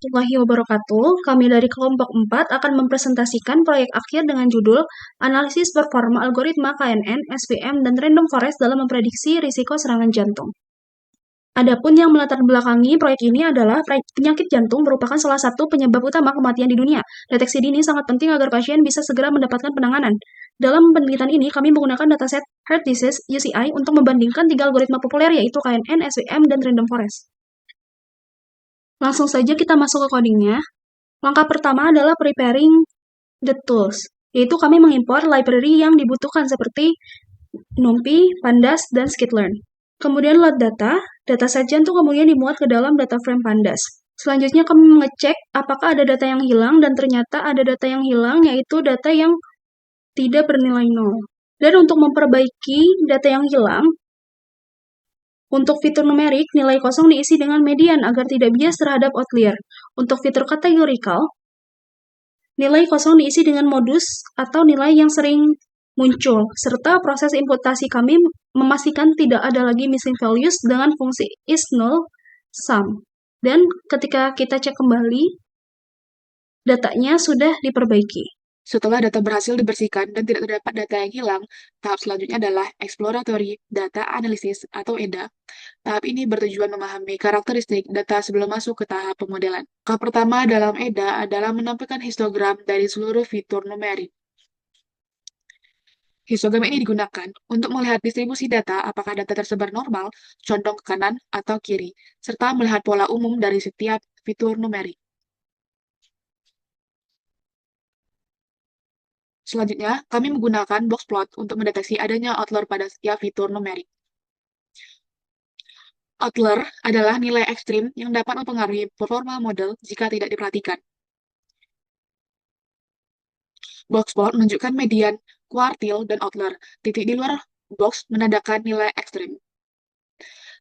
warahmatullahi wabarakatuh. Kami dari kelompok 4 akan mempresentasikan proyek akhir dengan judul Analisis Performa Algoritma KNN, SVM, dan Random Forest dalam memprediksi risiko serangan jantung. Adapun yang melatar belakangi proyek ini adalah penyakit jantung merupakan salah satu penyebab utama kematian di dunia. Deteksi dini sangat penting agar pasien bisa segera mendapatkan penanganan. Dalam penelitian ini, kami menggunakan dataset Heart Disease UCI untuk membandingkan 3 algoritma populer yaitu KNN, SVM, dan Random Forest. Langsung saja kita masuk ke codingnya. Langkah pertama adalah preparing the tools, yaitu kami mengimpor library yang dibutuhkan seperti NumPy, Pandas, dan Skitlearn. Kemudian load data, dataset jantung kemudian dimuat ke dalam data frame Pandas. Selanjutnya kami mengecek apakah ada data yang hilang, dan ternyata ada data yang hilang, yaitu data yang tidak bernilai 0. Dan untuk memperbaiki data yang hilang, untuk fitur numerik, nilai kosong diisi dengan median agar tidak bias terhadap outlier. Untuk fitur categorical, nilai kosong diisi dengan modus atau nilai yang sering muncul, serta proses imputasi kami memastikan tidak ada lagi missing values dengan fungsi is null sum. Dan ketika kita cek kembali, datanya sudah diperbaiki. Setelah data berhasil dibersihkan dan tidak terdapat data yang hilang, tahap selanjutnya adalah Exploratory Data Analysis atau EDA. Tahap ini bertujuan memahami karakteristik data sebelum masuk ke tahap pemodelan. Tahap pertama dalam EDA adalah menampilkan histogram dari seluruh fitur numerik. Histogram ini digunakan untuk melihat distribusi data apakah data tersebar normal, condong ke kanan atau kiri, serta melihat pola umum dari setiap fitur numerik. Selanjutnya, kami menggunakan box plot untuk mendeteksi adanya outlier pada setiap fitur numerik. Outlier adalah nilai ekstrim yang dapat mempengaruhi performa model jika tidak diperhatikan. Box plot menunjukkan median, kuartil, dan outlier. Titik di luar box menandakan nilai ekstrim.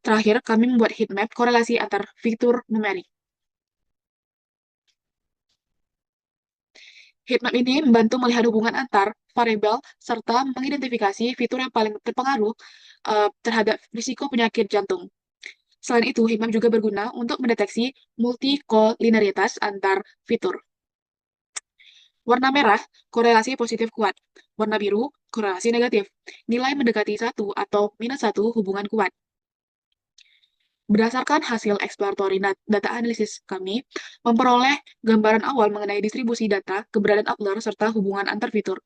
Terakhir, kami membuat heatmap korelasi antar fitur numerik. Heatmap ini membantu melihat hubungan antar variabel serta mengidentifikasi fitur yang paling terpengaruh terhadap risiko penyakit jantung. Selain itu, heatmap juga berguna untuk mendeteksi multikolinearitas antar fitur. Warna merah, korelasi positif kuat. Warna biru, korelasi negatif. Nilai mendekati 1 atau -1 hubungan kuat. Berdasarkan hasil exploratory data analisis kami, memperoleh gambaran awal mengenai distribusi data, keberadaan outlier, serta hubungan antar fitur.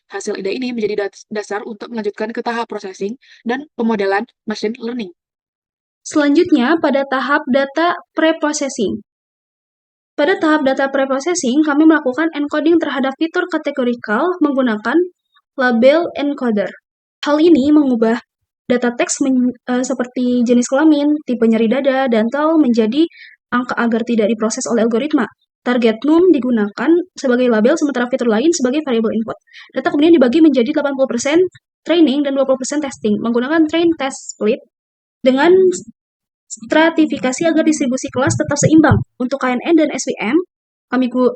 Hasil ide ini menjadi dasar untuk melanjutkan ke tahap processing dan pemodelan machine learning. Selanjutnya, pada tahap data preprocessing. Pada tahap data preprocessing, kami melakukan encoding terhadap fitur categorical menggunakan label encoder. Hal ini mengubah data teks seperti jenis kelamin, tipe nyeri dada, dan tal menjadi angka agar tidak diproses oleh algoritma. Target num digunakan sebagai label, sementara fitur lain sebagai variable input. Data kemudian dibagi menjadi 80% training dan 20% testing, menggunakan train test split dengan stratifikasi agar distribusi kelas tetap seimbang. Untuk KNN dan SVM,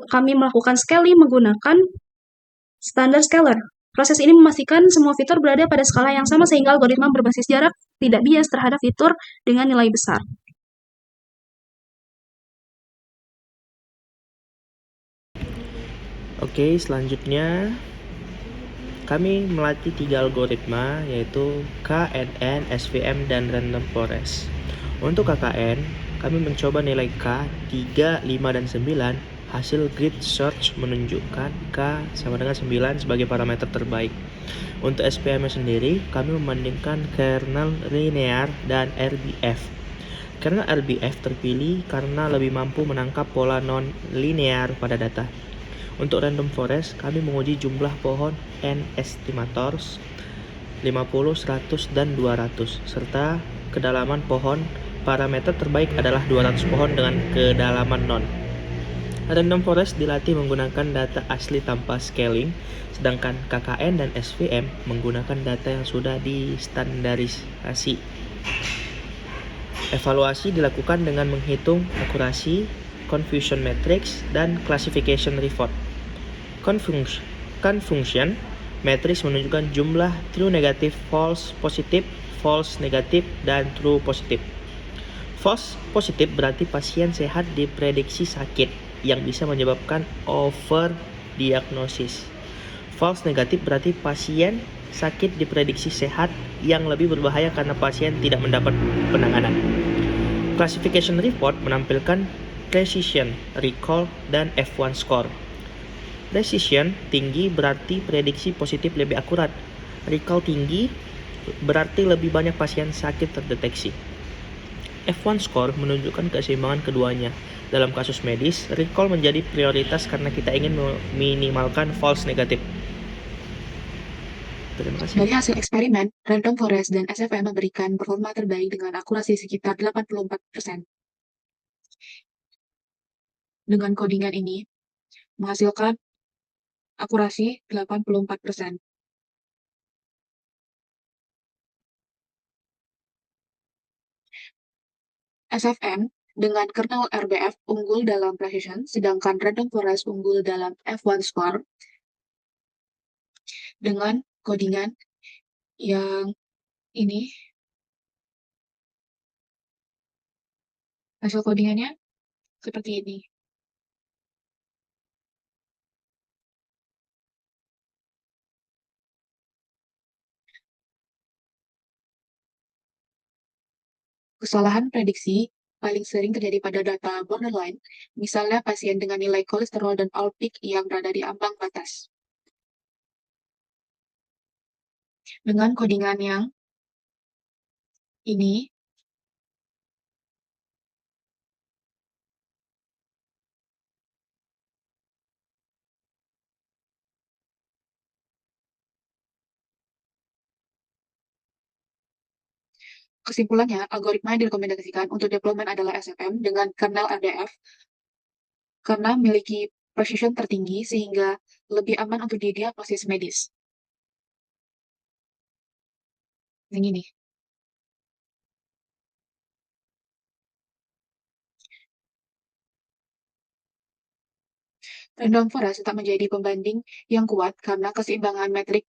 kami melakukan scaling menggunakan standar scalar. Proses ini memastikan semua fitur berada pada skala yang sama sehingga algoritma berbasis jarak tidak bias terhadap fitur dengan nilai besar. Oke, selanjutnya kami melatih 3 algoritma yaitu KNN, SVM, dan Random Forest. Untuk KKN, kami mencoba nilai K 3, 5, dan 9. Hasil grid search menunjukkan K sama dengan 9 sebagai parameter terbaik. Untuk SPM sendiri, kami membandingkan kernel linear dan RBF. Kernel RBF terpilih karena lebih mampu menangkap pola non-linear pada data. Untuk Random Forest, kami menguji jumlah pohon N estimators 50, 100, dan 200, serta kedalaman pohon. Parameter terbaik adalah 200 pohon dengan kedalaman non. Random Forest dilatih menggunakan data asli tanpa scaling, sedangkan KKN dan SVM menggunakan data yang sudah distandarisasi. Evaluasi dilakukan dengan menghitung akurasi, confusion matrix, dan classification report. Confusion matrix menunjukkan jumlah true negatif, false positif, false negatif, dan true positif. False positif berarti pasien sehat diprediksi sakit yang bisa menyebabkan overdiagnosis. False negatif berarti pasien sakit diprediksi sehat yang lebih berbahaya karena pasien tidak mendapat penanganan. Classification report menampilkan precision, recall, dan F1 score. Precision tinggi berarti prediksi positif lebih akurat. Recall tinggi berarti lebih banyak pasien sakit terdeteksi. F1 score menunjukkan keseimbangan keduanya. Dalam kasus medis, recall menjadi prioritas karena kita ingin meminimalkan false negatif. Terima kasih. Dari hasil eksperimen, Random Forest dan SFM memberikan performa terbaik dengan akurasi sekitar 84%. Dengan codingan ini, menghasilkan akurasi 84%. SFM dengan kernel RBF unggul dalam precision, sedangkan Random Forest unggul dalam F1 score dengan codingan yang ini. Hasil codingannya seperti ini. Kesalahan prediksi paling sering terjadi pada data borderline, misalnya pasien dengan nilai kolesterol dan ALPIC yang berada di ambang batas. Dengan codingan yang ini, kesimpulannya, algoritma yang direkomendasikan untuk deployment adalah SFM dengan kernel RDF karena memiliki precision tertinggi sehingga lebih aman untuk didiagnosis medis. Yang ini. Random Forest tetap menjadi pembanding yang kuat karena keseimbangan metrik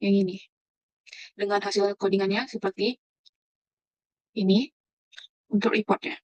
yang ini. Dengan hasil codingannya seperti ini untuk reportnya.